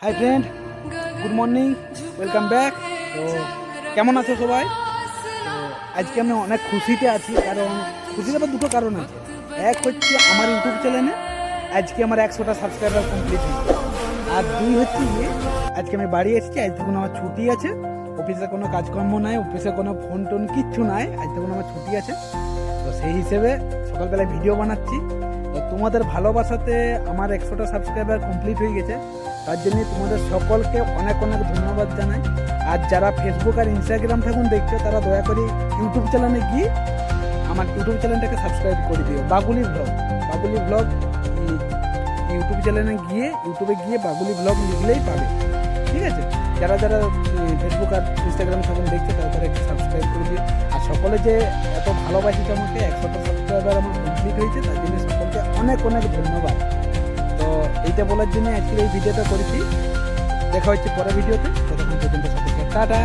Hi friend, good morning, welcome back. তো কেমন আছো সবাই? তো আজকে আমি অনেক খুশিতে আছি, কারণ খুশির আবার দুটো কারণ আছে। এক হচ্ছে আমার ইউটিউব চ্যানেলে আজকে আমার 100টা সাবস্ক্রাইবার কমপ্লিট হয়েছে। আর দুই হচ্ছে গিয়ে আজকে আমি বাড়ি এসেছি। আজ তখন আমার ছুটি আছে, অফিসে কোনো কাজকর্ম নাই, অফিসে কোনো ফোন টোন কিচ্ছু নাই, আজ তখন আমার ছুটি আছে। তো সেই হিসেবে সকালবেলায় ভিডিও বানাচ্ছি। তো তোমাদের ভালোবাসাতে আমার 100টা সাবস্ক্রাইবার কমপ্লিট হয়ে গেছে, তার জন্য তোমাদের সকলকে অনেক অনেক ধন্যবাদ জানাই। আর যারা ফেসবুক আর ইনস্টাগ্রাম থাকুন দেখছো, তারা দয়া করে ইউটিউব চ্যানেলে গিয়ে আমার ইউটিউব চ্যানেলটাকে সাবস্ক্রাইব করে দিও, বাগুলি ব্লগ। বাগুলি ব্লগ ইউটিউব চ্যানেলে গিয়ে ইউটিউবে গিয়ে বাগুলি ব্লগ লিখলেই পাবে, ঠিক আছে? যারা যারা ফেসবুক আর ইনস্টাগ্রাম থাকুন দেখছে, তারা তারা একটু সাবস্ক্রাইব করে দিও। আর সকলে যে এত ভালোবাসিছে আমাকে, 100টা সাবস্ক্রাইবার আমার কমপ্লিট হয়েছে, তার জন্য সকলকে অনেক অনেক ধন্যবাদ। তো এইটা বলার জন্য আজকের এই ভিডিওটা করেছি। দেখা হচ্ছে পরের ভিডিওতে, ততক্ষণ পর্যন্ত সকলকে টাটা।